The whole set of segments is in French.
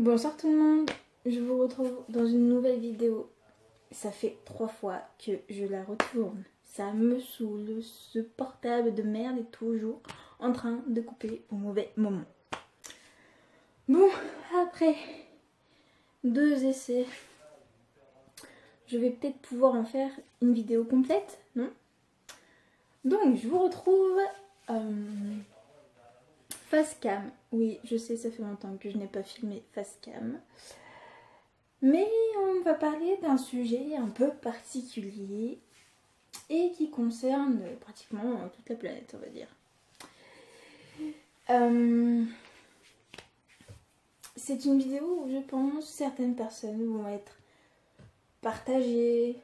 Bonsoir tout le monde, je vous retrouve dans une nouvelle vidéo. Ça fait 3 fois que je la retourne. Ça me saoule, ce portable de merde est toujours en train de couper au mauvais moment. Bon, après 2 essais, je vais peut-être pouvoir en faire une vidéo complète, non? Donc je vous retrouve face cam. Oui, je sais, ça fait longtemps que je n'ai pas filmé face cam. Mais on va parler d'un sujet un peu particulier et qui concerne pratiquement toute la planète, on va dire. C'est une vidéo où je pense certaines personnes vont être partagées,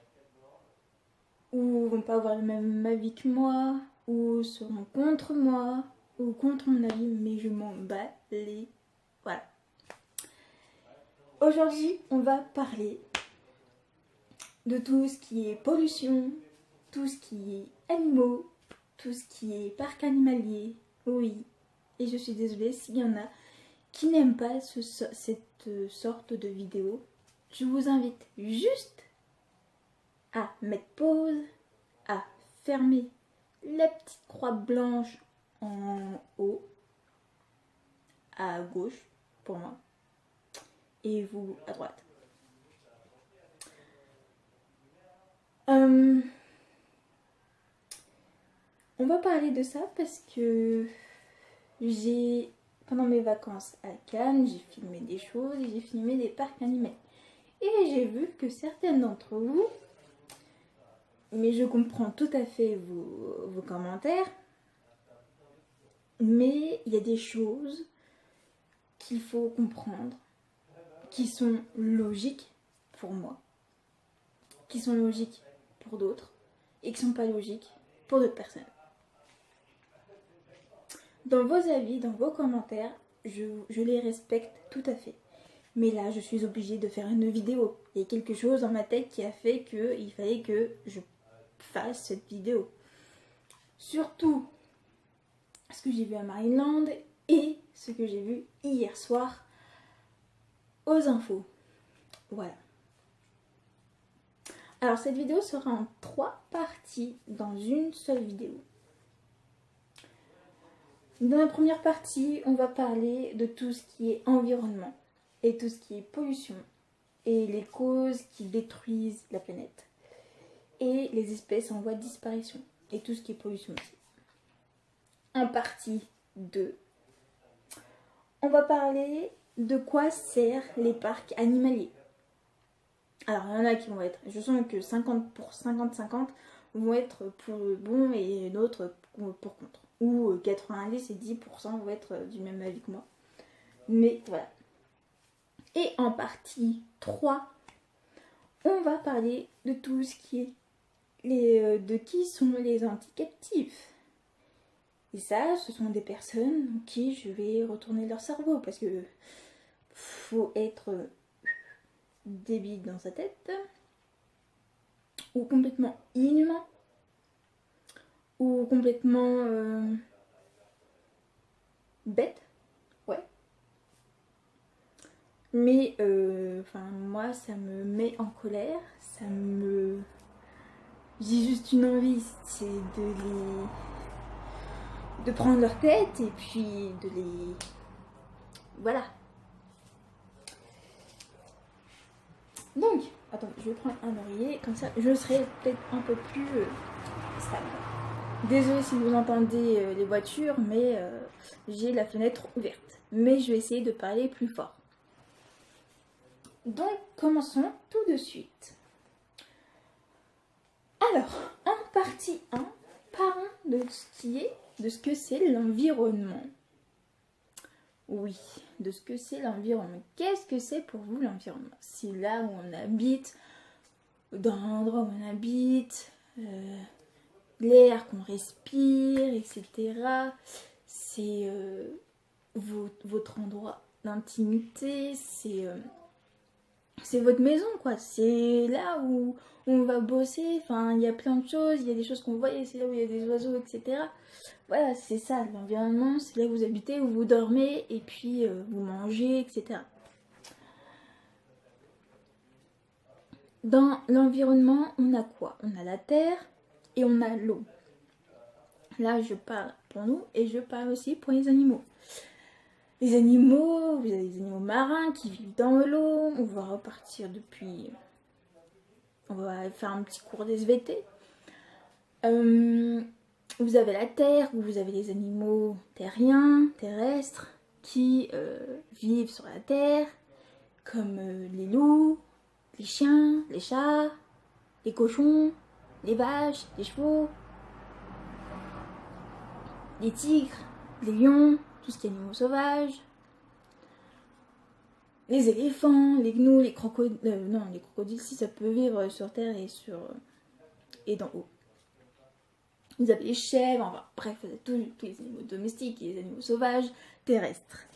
ou vont pas avoir le même avis que moi, ou seront contre moi, ou contre mon avis, mais je m'en bats les... Voilà. Aujourd'hui, on va parler de tout ce qui est pollution, tout ce qui est animaux, tout ce qui est parc animalier, oui. Et je suis désolée s'il y en a qui n'aiment pas cette sorte de vidéo. Je vous invite juste à mettre pause, à fermer la petite croix blanche en haut, à gauche pour moi, et vous à droite. On va parler de ça parce que pendant mes vacances à Cannes, j'ai filmé des choses, j'ai filmé des parcs animaliers. Et j'ai vu que certaines d'entre vous, mais je comprends tout à fait vos commentaires, mais il y a des choses qu'il faut comprendre, qui sont logiques pour moi, qui sont logiques pour d'autres, et qui ne sont pas logiques pour d'autres personnes. Dans vos avis, dans vos commentaires, je les respecte tout à fait. Mais là, je suis obligée de faire une vidéo. Il y a quelque chose dans ma tête qui a fait qu'il fallait que je fasse cette vidéo. Surtout ce que j'ai vu à Marineland et ce que j'ai vu hier soir aux infos. Voilà. Alors cette vidéo sera en 3 parties dans une seule vidéo. Dans la première partie, on va parler de tout ce qui est environnement et tout ce qui est pollution et les causes qui détruisent la planète et les espèces en voie de disparition et tout ce qui est pollution aussi. En partie 2, on va parler de quoi servent les parcs animaliers. Alors il y en a qui vont être, je sens que 50 pour 50-50 vont être pour le bon et d'autres pour contre. Ou 90 et 10% vont être du même avis que moi. Mais voilà. Et en partie 3, on va parler de tout ce qui est de qui sont les anti-captifs. Et ça, ce sont des personnes qui je vais retourner leur cerveau parce que faut être débile dans sa tête ou complètement inhumain ou complètement bête, ouais. Mais moi ça me met en colère, j'ai juste une envie, c'est de prendre leur tête et puis de les... Voilà. Donc, attends, je vais prendre un oreiller, comme ça je serai peut-être un peu plus stable. Désolée si vous entendez les voitures, mais j'ai la fenêtre ouverte. Mais je vais essayer de parler plus fort. Donc, commençons tout de suite. Alors, en partie 1, parlons de ce que c'est l'environnement. Oui, de ce que c'est l'environnement. Qu'est-ce que c'est pour vous l'environnement? C'est là où on habite, dans l'endroit où on habite, l'air qu'on respire, etc. C'est votre endroit d'intimité, c'est votre maison, quoi. C'est là où on va bosser, enfin, il y a plein de choses, il y a des choses qu'on voit, c'est là où il y a des oiseaux, etc. Voilà, c'est ça, l'environnement, c'est là où vous habitez, où vous dormez, et puis vous mangez, etc. Dans l'environnement, on a quoi? On a la terre et on a l'eau. Là, je parle pour nous et je parle aussi pour les animaux. Les animaux, vous avez les animaux marins qui vivent dans l'eau. On va repartir depuis... On va faire un petit cours d'SVT. Vous avez la terre, où vous avez les animaux terriens, terrestres, qui vivent sur la terre, comme les loups, les chiens, les chats, les cochons, les vaches, les chevaux, les tigres, les lions, tout ce qui est animaux sauvages, les éléphants, les gnous, les crocodiles. Non, les crocodiles, si ça peut vivre sur terre et d'en haut. Vous avez les chèvres, enfin bref, vous avez tous les animaux domestiques et les animaux sauvages terrestres.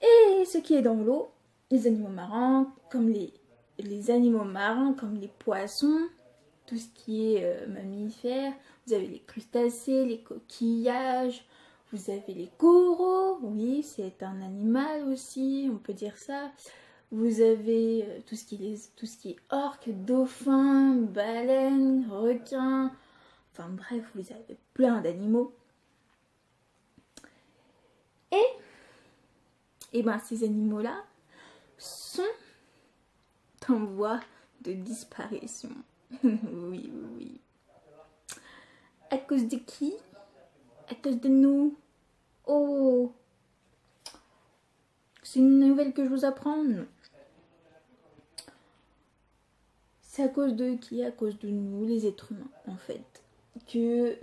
Et ce qui est dans l'eau, les animaux marins, comme les animaux marins, comme les poissons, tout ce qui est mammifères. Vous avez les crustacés, les coquillages, vous avez les coraux, oui, c'est un animal aussi, on peut dire ça. Vous avez tout ce qui est orques, dauphins, baleines, requins. Enfin bref, vous avez plein d'animaux. Et ben ces animaux-là sont en voie de disparition. Oui, oui. À cause de qui? À cause de nous? Oh! C'est une nouvelle que je vous apprends? Non. C'est à cause de qui? À cause de nous, les êtres humains, en fait. Que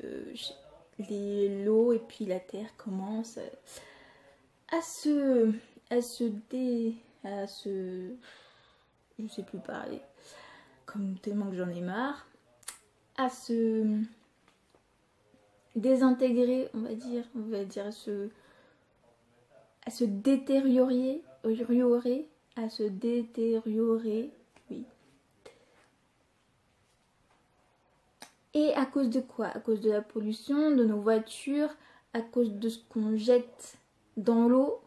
l'eau et puis la terre commencent à se... Je sais plus parler. Comme tellement que j'en ai marre. À se désintégrer, on va dire à se détériorer, oui. Et à cause de quoi? À cause de la pollution, de nos voitures, à cause de ce qu'on jette dans l'eau,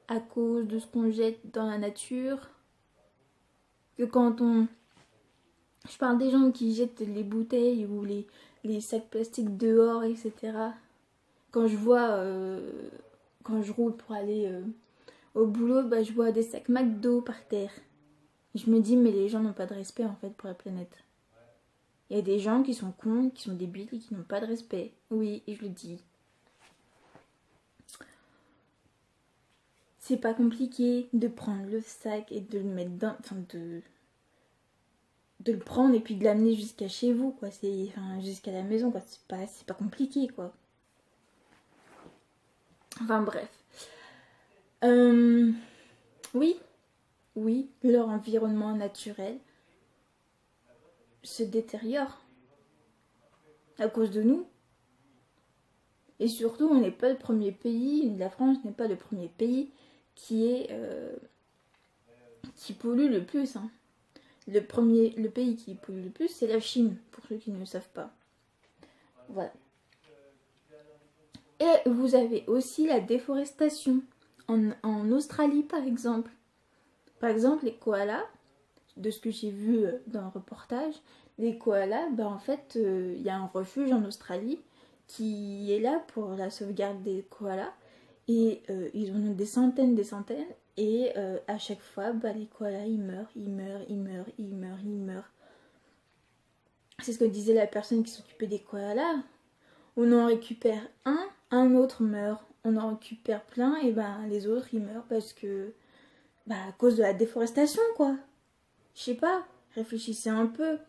à cause de ce qu'on jette dans la nature. Que quand on... Je parle des gens qui jettent les bouteilles ou les sacs plastiques dehors, etc. Quand je vois... quand je roule pour aller au boulot, bah, je vois des sacs McDo par terre. Je me dis, mais les gens n'ont pas de respect en fait pour la planète. Il y a des gens qui sont cons, qui sont débiles et qui n'ont pas de respect. Oui, et je le dis. C'est pas compliqué de prendre le sac et de le mettre dans... Enfin, de le prendre et puis de l'amener jusqu'à chez vous, quoi. Enfin, jusqu'à la maison, quoi. C'est pas compliqué, quoi. Enfin, bref. Oui, leur environnement naturel se détériore à cause de nous. Et surtout, on n'est pas le premier pays, la France n'est pas le premier pays qui pollue le plus. Hein. Le pays qui pollue le plus, c'est la Chine, pour ceux qui ne le savent pas. Voilà. Et vous avez aussi la déforestation. En Australie, par exemple. Par exemple, les koalas, de ce que j'ai vu dans un reportage, les koalas, bah, en fait, il y a un refuge en Australie qui est là pour la sauvegarde des koalas. Et ils en ont des centaines. Et à chaque fois, bah, les koalas, ils meurent. C'est ce que disait la personne qui s'occupait des koalas. On en récupère un autre meurt. On en récupère plein, et ben les autres, ils meurent parce que... Bah, à cause de la déforestation, quoi. Je sais pas, réfléchissez un peu.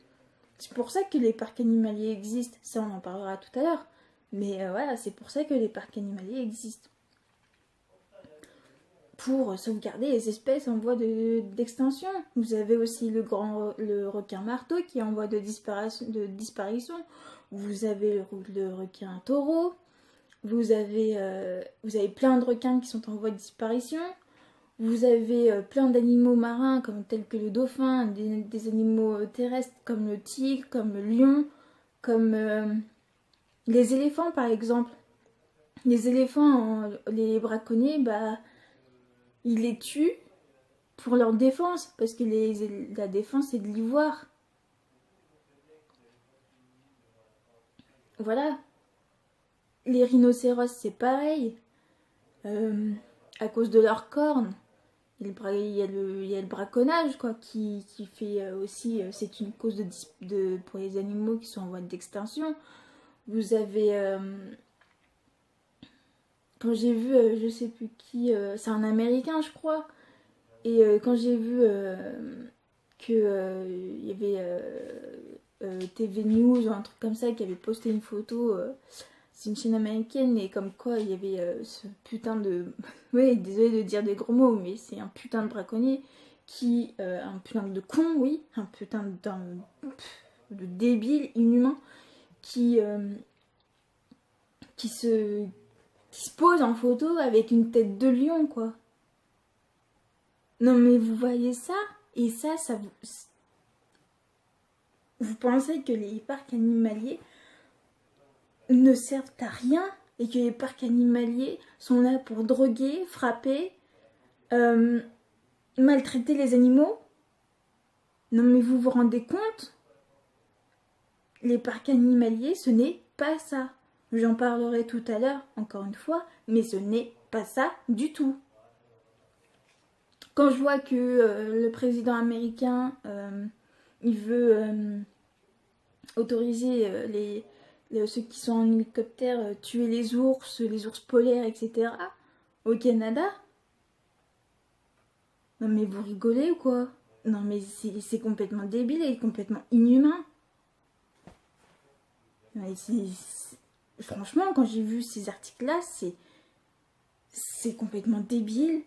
C'est pour ça que les parcs animaliers existent. Ça, on en parlera tout à l'heure. Mais voilà, c'est pour ça que les parcs animaliers existent. Pour sauvegarder les espèces en voie d'extinction. Vous avez aussi le requin marteau qui est en voie de disparition. Vous avez le requin taureau. Vous avez plein de requins qui sont en voie de disparition. Vous avez plein d'animaux marins tels que le dauphin, des animaux terrestres comme le tigre, comme le lion, comme les éléphants par exemple. Les éléphants, les braconniers, bah, ils les tuent pour leur défense, parce que la défense c'est de l'ivoire. Voilà. Les rhinocéros c'est pareil. À cause de leurs cornes. Il y a le braconnage quoi, qui fait aussi, c'est une cause pour les animaux qui sont en voie d'extinction. Vous avez, quand j'ai vu, je sais plus qui, c'est un Américain je crois, et quand j'ai vu que il y avait TV News ou un truc comme ça qui avait posté une photo, c'est une chaîne américaine, et comme quoi il y avait ce putain de... oui, désolé de dire des gros mots, mais c'est un putain de braconnier un putain de con, oui, un putain de débile, inhumain, qui, qui, se, qui se pose en photo avec une tête de lion, quoi. Non mais vous voyez ça? Et ça vous... Vous pensez que les parcs animaliers ne servent à rien et que les parcs animaliers sont là pour droguer, frapper, maltraiter les animaux? Non mais vous vous rendez compte? Les parcs animaliers, ce n'est pas ça. J'en parlerai tout à l'heure, encore une fois, mais ce n'est pas ça du tout. Quand je vois que le président américain, il veut autoriser ceux qui sont en hélicoptère, tuer les ours polaires, etc. au Canada. Non mais vous rigolez ou quoi? Non mais c'est complètement débile et complètement inhumain. Mais franchement, quand j'ai vu ces articles-là, c'est complètement débile.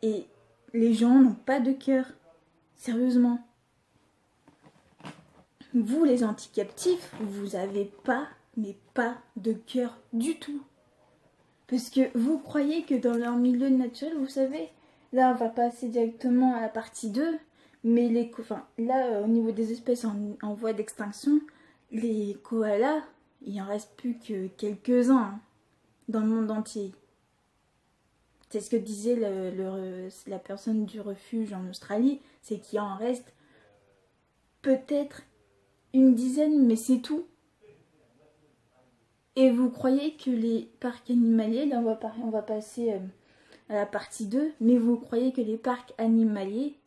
Et les gens n'ont pas de cœur. Sérieusement. Vous, les anti-captifs, vous avez pas, mais pas de cœur du tout. Parce que vous croyez que dans leur milieu naturel, vous savez, là on va passer directement à la partie 2, mais là au niveau des espèces en voie d'extinction, les koalas, il en reste plus que quelques-uns hein, dans le monde entier. C'est ce que disait la personne du refuge en Australie, c'est qu'il en reste peut-être une dizaine, mais c'est tout. Et vous croyez que les parcs animaliers, là on va passer à la partie 2, mais vous croyez que les parcs animaliers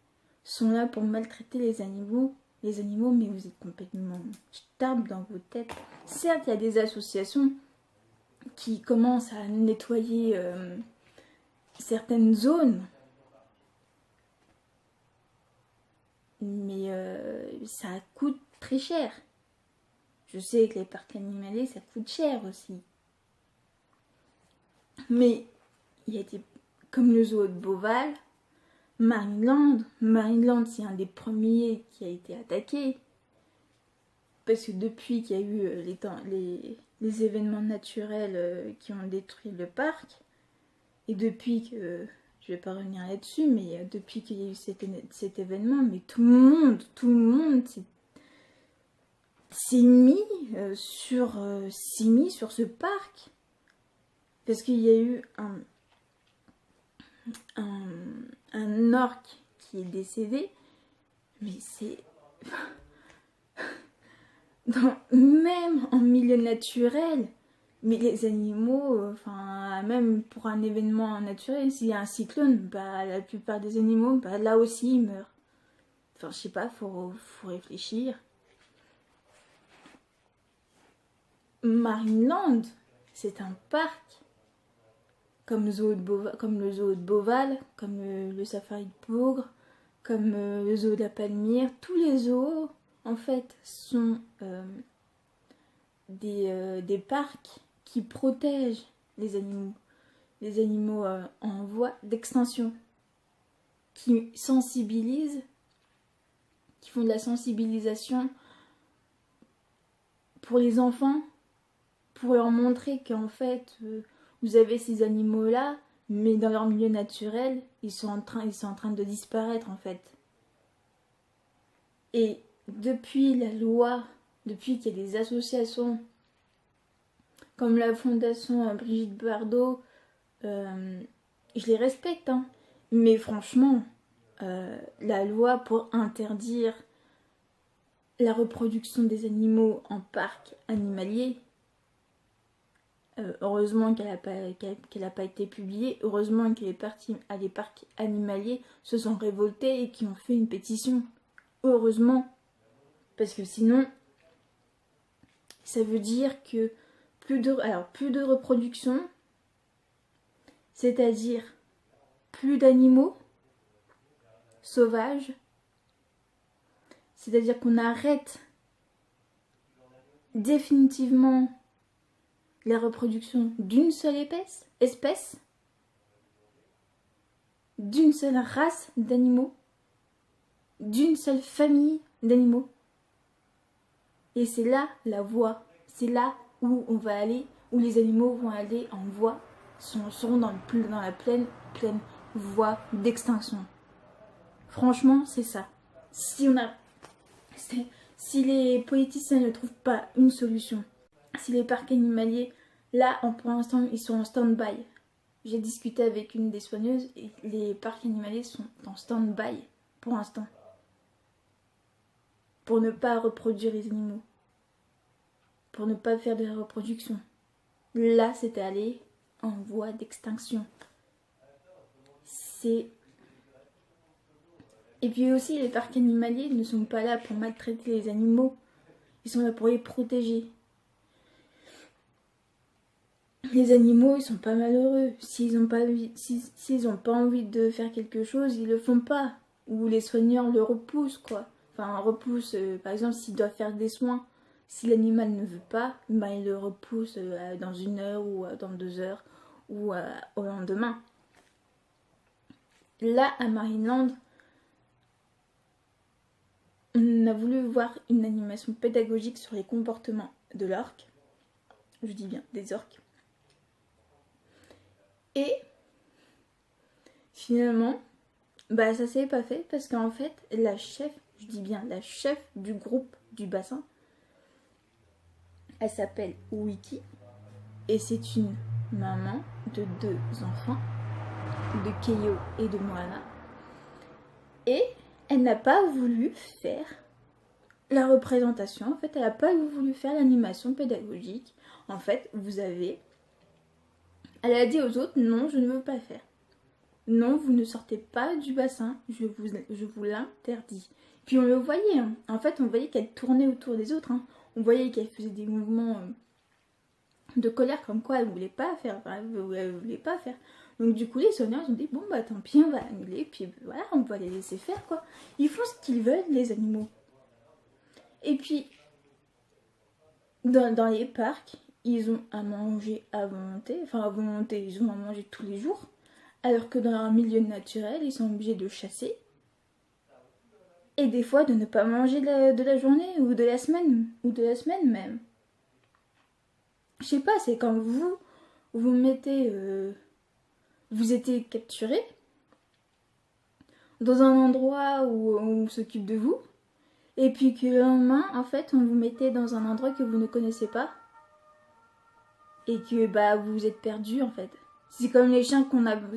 sont là pour maltraiter les animaux, mais vous êtes complètement stable dans vos têtes. Certes, il y a des associations qui commencent à nettoyer certaines zones, mais ça coûte très cher. Je sais que les parcs animaliers, ça coûte cher aussi. Mais il y a des... comme le zoo de Beauval, Marineland, c'est un des premiers qui a été attaqué. Parce que depuis qu'il y a eu les événements naturels qui ont détruit le parc, et depuis que, je vais pas revenir là-dessus, mais depuis qu'il y a eu cet événement, mais tout le monde s'est mis sur ce parc. Parce qu'il y a eu un orque qui est décédé, mais c'est... même en milieu naturel, mais les animaux, même pour un événement naturel, s'il y a un cyclone, bah, la plupart des animaux, bah, là aussi, ils meurent. Enfin, je sais pas, faut réfléchir. Marineland, c'est un parc comme le zoo de Beauval, comme le safari de Peaugres, comme le zoo de la Palmyre. Tous les zoos, en fait, sont des parcs qui protègent les animaux en voie d'extinction, qui sensibilisent, qui font de la sensibilisation pour les enfants, pour leur montrer qu'en fait, vous avez ces animaux-là, mais dans leur milieu naturel, ils sont en train de disparaître en fait. Et depuis la loi, depuis qu'il y a des associations comme la fondation Brigitte Bardot, je les respecte, hein, Mais franchement, la loi pour interdire la reproduction des animaux en parc animalier, heureusement qu'elle n'a pas été publiée, heureusement que les parcs animaliers se sont révoltés et qui ont fait une pétition. Heureusement, parce que sinon, ça veut dire que plus de reproduction, c'est-à-dire plus d'animaux sauvages, c'est-à-dire qu'on arrête définitivement la reproduction d'une seule espèce, d'une seule race d'animaux, d'une seule famille d'animaux. Et c'est là la voie, c'est là où on va aller, où les animaux vont aller en voie, seront dans la pleine voie d'extinction. Franchement, c'est ça. Si les politiciens ne trouvent pas une solution, si les parcs animaliers, là, pour l'instant, ils sont en stand-by. J'ai discuté avec une des soigneuses et les parcs animaliers sont en stand-by pour l'instant. Pour ne pas reproduire les animaux. Pour ne pas faire de la reproduction. Là, c'est allé en voie d'extinction. Et puis aussi, les parcs animaliers ne sont pas là pour maltraiter les animaux. Ils sont là pour les protéger. Les animaux, ils sont pas malheureux. S'ils n'ont pas envie de faire quelque chose, ils le font pas. Ou les soigneurs le repoussent, quoi. Enfin, repoussent, par exemple, s'ils doivent faire des soins. Si l'animal ne veut pas, ben, ils le repoussent dans 1 heure ou dans 2 heures ou au lendemain. Là, à Marineland, on a voulu voir une animation pédagogique sur les comportements de l'orque. Je dis bien des orques. Et finalement, bah ça s'est pas fait parce qu'en fait, la chef, je dis bien la chef du groupe du bassin, elle s'appelle Wiki et c'est une maman de 2 enfants, de Keio et de Moana. Et elle n'a pas voulu faire la représentation, en fait, elle n'a pas voulu faire l'animation pédagogique. En fait, elle a dit aux autres, non, je ne veux pas faire. Non, vous ne sortez pas du bassin, je vous l'interdis. Puis on le voyait, hein. En fait, on voyait qu'elle tournait autour des autres. Hein. On voyait qu'elle faisait des mouvements de colère comme quoi elle voulait pas faire. Enfin, elle voulait pas faire. Donc du coup, les soigneurs ont dit, bon bah tant pis, on va annuler, puis voilà, on va les laisser faire quoi. Ils font ce qu'ils veulent, les animaux. Et puis, dans les parcs, ils ont à manger à volonté. Enfin, à volonté, ils ont à manger tous les jours. Alors que dans un milieu naturel, ils sont obligés de chasser. Et des fois, de ne pas manger de la journée ou de la semaine. Ou de la semaine même. Je sais pas, c'est quand vous mettez... vous étiez capturé dans un endroit où on s'occupe de vous. Et puis que le lendemain, en fait, on vous mettait dans un endroit que vous ne connaissez pas. Et que bah vous êtes perdu en fait. C'est comme les chiens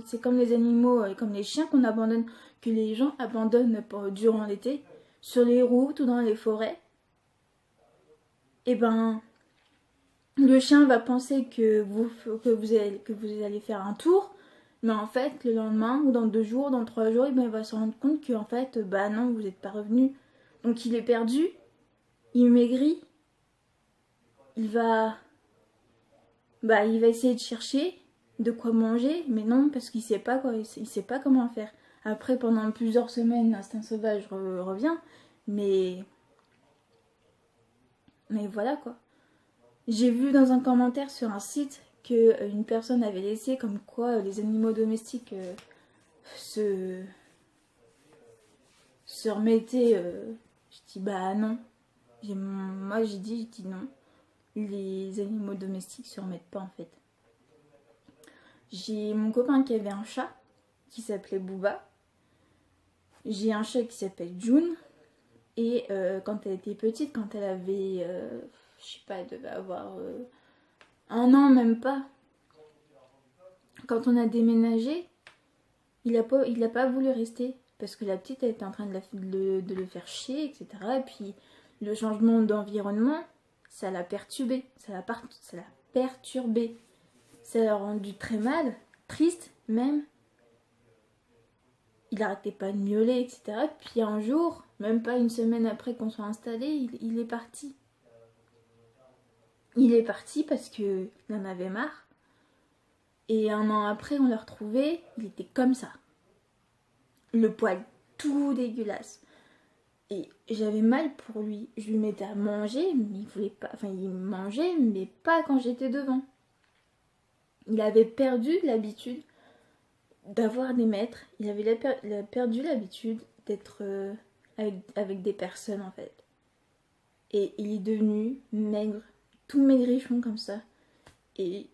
c'est comme les animaux, comme les chiens qu'on abandonne, que les gens abandonnent durant l'été, sur les routes ou dans les forêts. Et ben, le chien va penser que vous allez faire un tour, mais en fait, le lendemain, ou dans 2 jours, dans 3 jours, et ben, il va se rendre compte que en fait, bah non, vous n'êtes pas revenu. Donc il est perdu, il maigrit, il va essayer de chercher de quoi manger, mais non, parce qu'il sait pas quoi, il sait pas comment faire. Après, pendant plusieurs semaines, l'instinct sauvage revient, mais voilà quoi. J'ai vu dans un commentaire sur un site que une personne avait laissé comme quoi les animaux domestiques se remettaient. Je dis bah non. Moi j'ai dit non. Les animaux domestiques se remettent pas en fait. J'ai mon copain qui avait un chat qui s'appelait Booba. J'ai un chat qui s'appelle June. Et quand elle était petite, quand elle avait, je sais pas, elle devait avoir 1 an, même pas. Quand on a déménagé, il a pas voulu rester parce que la petite elle était en train de le faire chier, etc. Et puis le changement d'environnement, ça l'a perturbé, ça l'a perturbé. Ça l'a rendu très mal, triste même. Il arrêtait pas de miauler, etc. Puis un jour, même pas une semaine après qu'on soit installé, il est parti. Il est parti parce qu'il en avait marre. Et un an après, on l'a retrouvé, il était comme ça. Le poil tout dégueulasse. Et j'avais mal pour lui. Je lui mettais à manger, mais il voulait pas. Enfin, il mangeait, mais pas quand j'étais devant. Il avait perdu l'habitude d'avoir des maîtres. Il a perdu l'habitude d'être avec des personnes en fait. Et il est devenu maigre, tout maigrichon comme ça. Et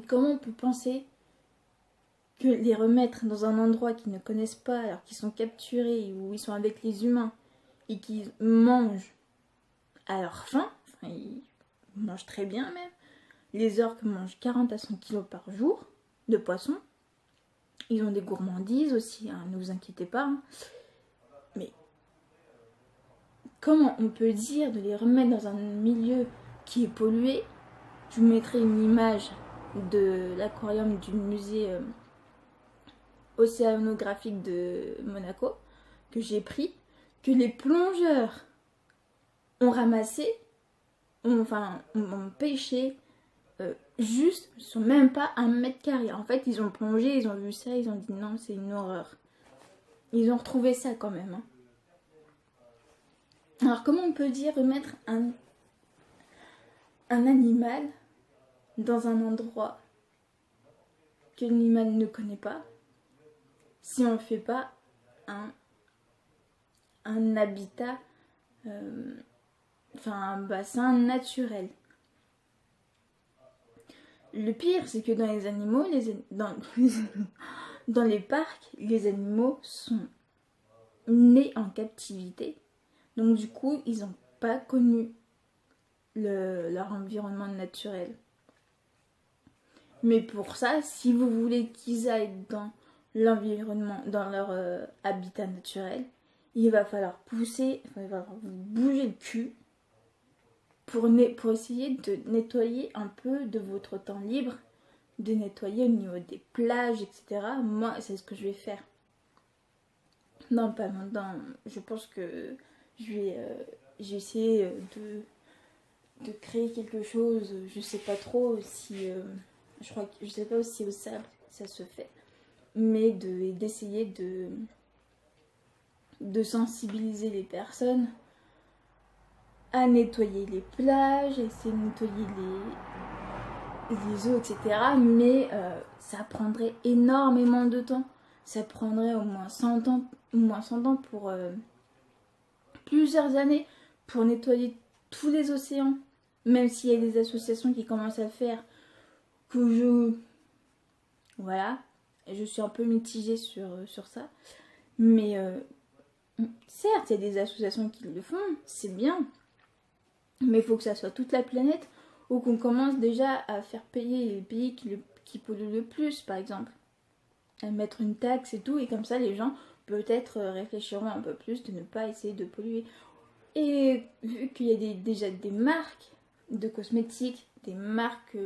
comment on peut penser que les remettre dans un endroit qu'ils ne connaissent pas alors qu'ils sont capturés où ils sont avec les humains et qu'ils mangent à leur faim, enfin, ils mangent très bien même. Les orques mangent 40 à 100 kilos par jour de poisson. Ils ont des gourmandises aussi, hein, ne vous inquiétez pas. Hein. Mais comment on peut dire de les remettre dans un milieu qui est pollué? Je vous mettrai une image de l'aquarium du musée océanographique de Monaco que j'ai pris, que les plongeurs ont ramassé, ont pêché juste sur même pas 1 mètre carré. En fait, ils ont plongé, ils ont vu ça, ils ont dit non, c'est une horreur. Ils ont retrouvé ça quand même. Hein. Alors comment on peut dire remettre un animal dans un endroit que l'animal ne connaît pas si on ne fait pas un habitat, un bassin naturel. Le pire, c'est que dans les animaux, dans les parcs, les animaux sont nés en captivité. Donc du coup, ils n'ont pas connu leur environnement naturel. Mais pour ça, si vous voulez qu'ils aillent dans l'environnement, dans leur habitat naturel, il va falloir pousser, il va falloir bouger le cul pour essayer de nettoyer un peu de votre temps libre, de nettoyer au niveau des plages, etc. Moi, c'est ce que je vais faire. Non, pas maintenant. Je pense que je vais essayer de créer quelque chose. Je sais pas trop si... je sais pas si au sable ça se fait. Mais d'essayer de sensibiliser les personnes à nettoyer les plages, essayer de nettoyer les eaux, etc. Mais ça prendrait énormément de temps. Ça prendrait au moins 100 ans pour plusieurs années pour nettoyer tous les océans. Même s'il y a des associations qui commencent à le faire, voilà, je suis un peu mitigée sur ça. Mais certes, il y a des associations qui le font, c'est bien. Mais il faut que ça soit toute la planète ou qu'on commence déjà à faire payer les pays qui polluent le plus, par exemple. À mettre une taxe et tout, et comme ça les gens peut-être réfléchiront un peu plus de ne pas essayer de polluer. Et vu qu'il y a déjà des marques de cosmétiques, des marques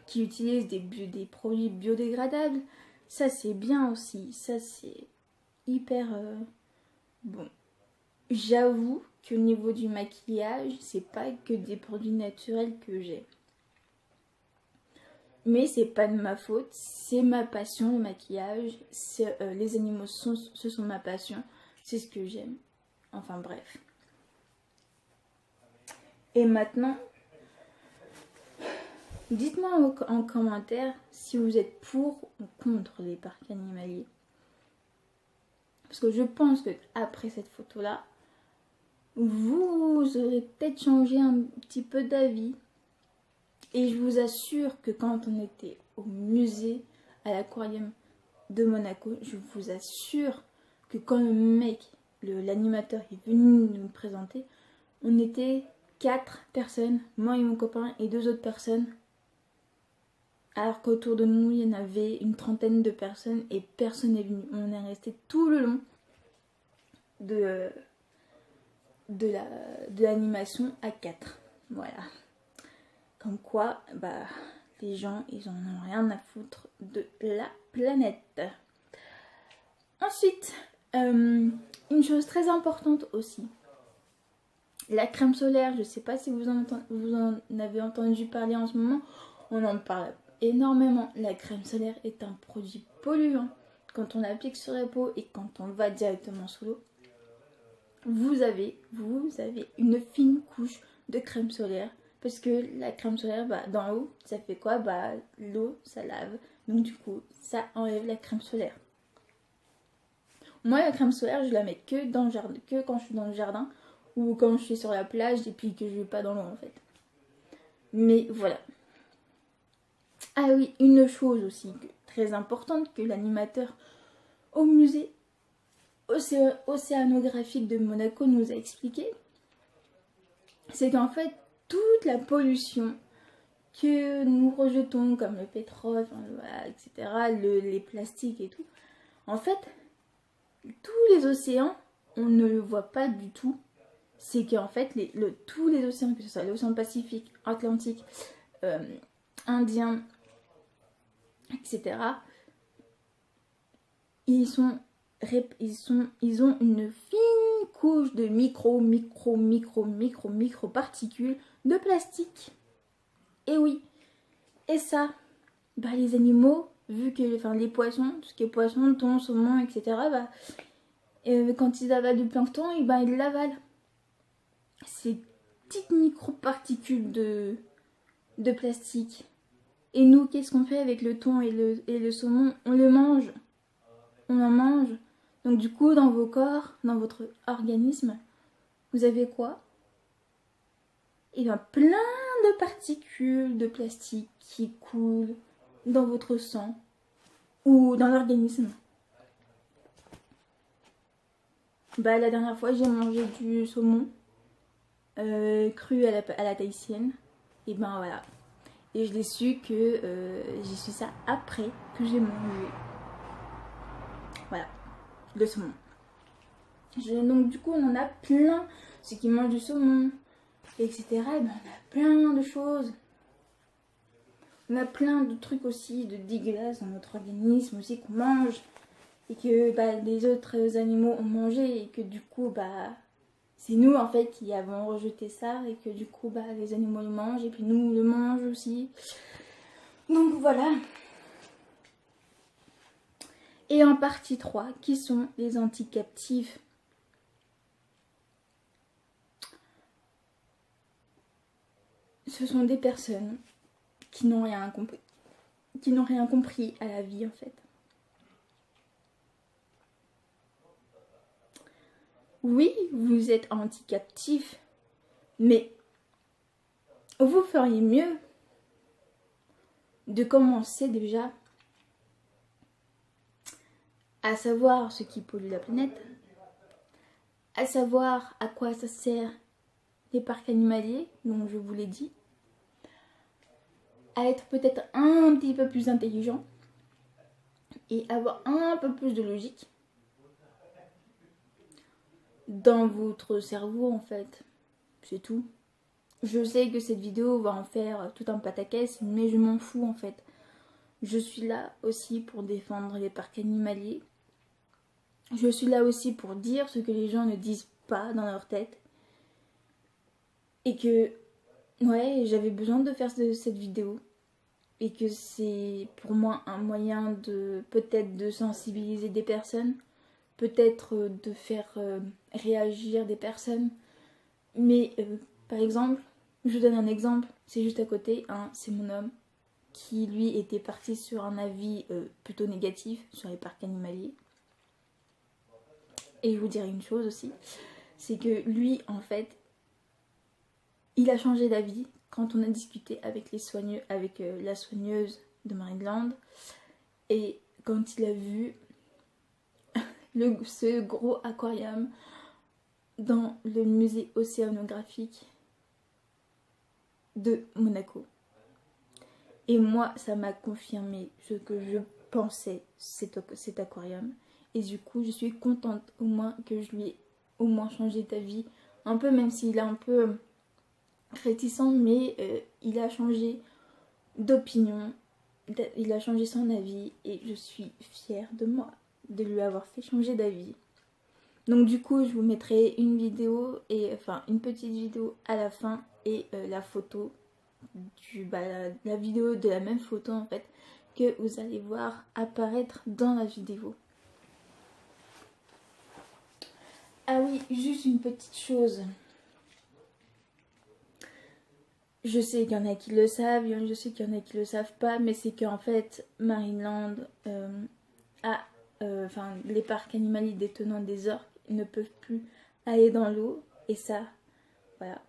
qui utilisent des produits biodégradables, ça c'est bien aussi, ça c'est hyper bon. J'avoue qu'au niveau du maquillage, c'est pas que des produits naturels que j'ai. Mais c'est pas de ma faute, c'est ma passion le maquillage, les animaux ce sont ma passion, c'est ce que j'aime. Enfin bref. Et maintenant, dites-moi en commentaire si vous êtes pour ou contre les parcs animaliers. Parce que je pense que après cette photo-là, vous aurez peut-être changé un petit peu d'avis. Et je vous assure que quand on était au musée, à l'aquarium de Monaco, je vous assure que quand le mec, l'animateur est venu nous présenter, on était 4 personnes, moi et mon copain et 2 autres personnes alors qu'autour de nous il y en avait une trentaine de personnes et personne n'est venu. On est resté tout le long de l'animation à 4. Voilà. Comme quoi, bah, les gens, ils en ont rien à foutre de la planète. Ensuite, une chose très importante aussi. La crème solaire, je ne sais pas si vous en avez entendu parler en ce moment. On en parle énormément. La crème solaire est un produit polluant. Quand on l'applique sur la peau et quand on va directement sous l'eau, vous avez une fine couche de crème solaire. Parce que la crème solaire, bah, dans l'eau, ça fait quoi? Bah, l'eau, ça lave. Donc du coup, ça enlève la crème solaire. Moi, la crème solaire, je la mets que dans le jardin, que quand je suis dans le jardin ou quand je suis sur la plage et puis que je vais pas dans l'eau en fait. Mais voilà. Ah oui, une chose aussi très importante que l'animateur au musée océanographique de Monaco nous a expliqué, c'est qu'en fait, toute la pollution que nous rejetons, comme le pétrole, voilà, etc., les plastiques et tout, en fait, tous les océans, on ne le voit pas du tout. C'est qu'en fait, tous les océans, que ce soit l'océan Pacifique, Atlantique, Indien, etc., ils ont une fine couche de micro particules de plastique. Et oui. Et ça, bah, les animaux, vu que enfin, les poissons, tout ce qui est poisson, thon, saumon, etc., bah, quand ils avalent du plancton, et bah, ils l'avalent. Ces petites microparticules de plastique. Et nous, qu'est-ce qu'on fait avec le thon et le saumon? On le mange. On en mange. Donc du coup, dans vos corps, dans votre organisme, vous avez quoi? Et bien plein de particules de plastique qui coulent dans votre sang ou dans l'organisme. Bah, la dernière fois, j'ai mangé du saumon cru à la tahitienne. Et ben voilà. Et je l'ai su que j'ai su ça après que j'ai mangé. Voilà, le saumon. Donc du coup, on en a plein. Ceux qui mangent du saumon, etc. Et ben, on a plein de choses. On a plein de trucs aussi, de dégueulasses dans notre organisme aussi qu'on mange. Et que bah, les autres animaux ont mangé. Et que du coup, bah, c'est nous en fait qui avons rejeté ça. Et que du coup, bah, les animaux le mangent. Et puis nous, on le mange aussi. Donc voilà. Et en partie 3, qui sont les anticaptifs? Ce sont des personnes qui n'ont rien compris. Qui n'ont rien compris à la vie en fait. Oui, vous êtes anticaptif, mais vous feriez mieux de commencer déjà à savoir ce qui pollue la planète, à savoir à quoi ça sert les parcs animaliers, dont je vous l'ai dit, à être peut-être un petit peu plus intelligent et avoir un peu plus de logique dans votre cerveau en fait. C'est tout. Je sais que cette vidéo va en faire tout un pataquès, mais je m'en fous en fait. Je suis là aussi pour défendre les parcs animaliers. Je suis là aussi pour dire ce que les gens ne disent pas dans leur tête. Et que, ouais, j'avais besoin de faire cette vidéo. Et que c'est pour moi un moyen de peut-être de sensibiliser des personnes. Peut-être de faire réagir des personnes. Mais par exemple, je vous donne un exemple. C'est juste à côté, hein, c'est mon homme qui lui était parti sur un avis plutôt négatif sur les parcs animaliers. Et je vous dirais une chose aussi, c'est que lui en fait, il a changé d'avis quand on a discuté avec la soigneuse de Maryland et quand il a vu ce gros aquarium dans le musée océanographique de Monaco. Et moi, ça m'a confirmé ce que je pensais, cet aquarium. Et du coup, je suis contente au moins que je lui ai au moins changé d'avis. Un peu, même s'il est un peu réticent, mais il a changé d'opinion. Il a changé son avis et je suis fière de moi de lui avoir fait changer d'avis. Donc du coup, je vous mettrai une vidéo, enfin une petite vidéo à la fin et la photo, la vidéo de la même photo en fait, que vous allez voir apparaître dans la vidéo. Ah oui, juste une petite chose. Je sais qu'il y en a qui le savent, je sais qu'il y en a qui le savent pas, mais c'est qu'en fait, Marineland les parcs animaliers détenant des orques ne peuvent plus aller dans l'eau. Et ça, voilà,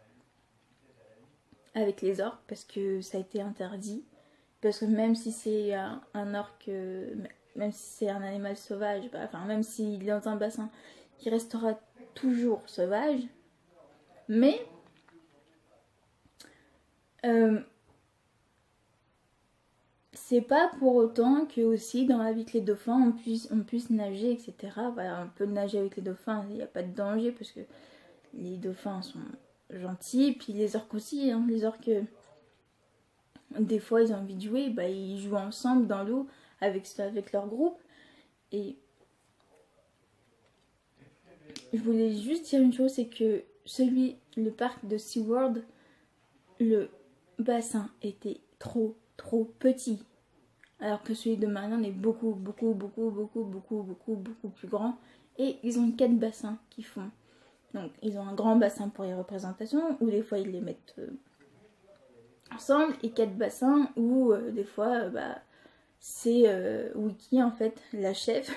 avec les orques, parce que ça a été interdit. Parce que même si c'est un orque, même si c'est un animal sauvage, enfin même s'il est dans un bassin, il restera toujours sauvage. Mais c'est pas pour autant que aussi dans la vie que les dauphins on puisse nager, etc. Voilà, on peut nager avec les dauphins, il n'y a pas de danger parce que les dauphins sont gentils, puis les orques aussi, hein. Les orques, des fois ils ont envie de jouer, ils jouent ensemble dans l'eau avec leur groupe. Et je voulais juste dire une chose, c'est que le parc de SeaWorld, le bassin était trop petit. Alors que celui de Marineland est beaucoup plus grand. Et ils ont 4 bassins qui font. Donc ils ont un grand bassin pour les représentations, où des fois ils les mettent ensemble, et 4 bassins où des fois c'est Wiki en fait, la chef,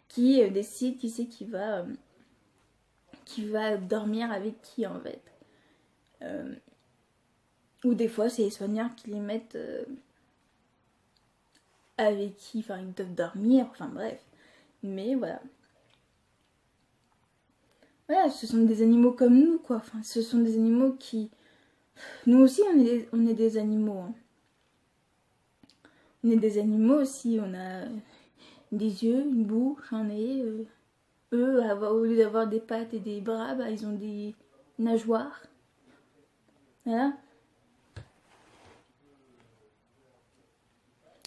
qui décide qui c'est qui va dormir avec qui en fait. Ou des fois c'est les soigneurs qui les mettent avec qui, enfin ils doivent dormir, enfin bref. Mais voilà. Voilà, ce sont des animaux comme nous quoi, enfin ce sont des animaux qui... Nous aussi on est des animaux. Hein. On est des animaux aussi, on a des yeux, une bouche, un nez. Eux, au lieu d'avoir des pattes et des bras, ils ont des nageoires. Voilà.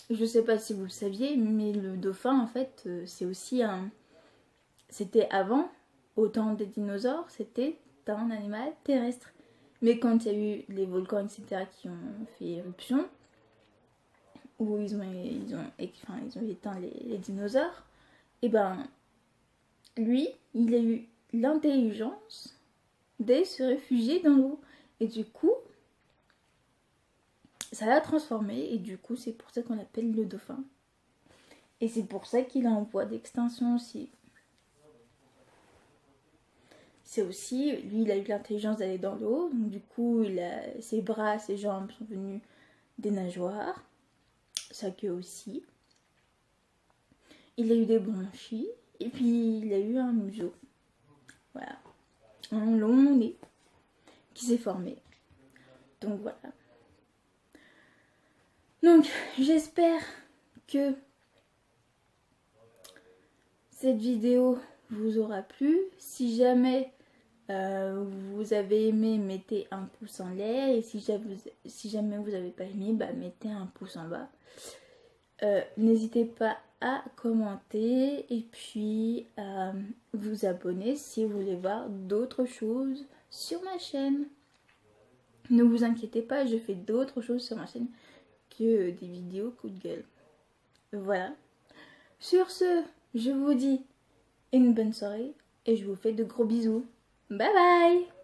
Je sais pas si vous le saviez, mais le dauphin, en fait, c'est aussi un... C'était avant, au temps des dinosaures, c'était un animal terrestre. Mais quand il y a eu les volcans, etc., qui ont fait éruption, où ils ont éteint les dinosaures, et lui, il a eu l'intelligence de se réfugier dans l'eau. Et du coup, ça l'a transformé, et du coup, c'est pour ça qu'on l'appelle le dauphin. Et c'est pour ça qu'il est en voie d'extinction aussi. C'est aussi, lui, il a eu l'intelligence d'aller dans l'eau, donc du coup, ses bras, ses jambes sont devenus des nageoires, sa queue aussi. Il a eu des branchies, et puis il a eu un museau. Voilà. Un long nez qui s'est formé. Donc voilà. Donc j'espère que cette vidéo vous aura plu. Si jamais vous avez aimé, mettez un pouce en l'air. Et si jamais vous n'avez pas aimé, mettez un pouce en bas. N'hésitez pas à commenter et puis à vous abonner si vous voulez voir d'autres choses sur ma chaîne. Ne vous inquiétez pas, je fais d'autres choses sur ma chaîne que des vidéos coup de gueule. Voilà. Sur ce, je vous dis une bonne soirée et je vous fais de gros bisous. Bye bye!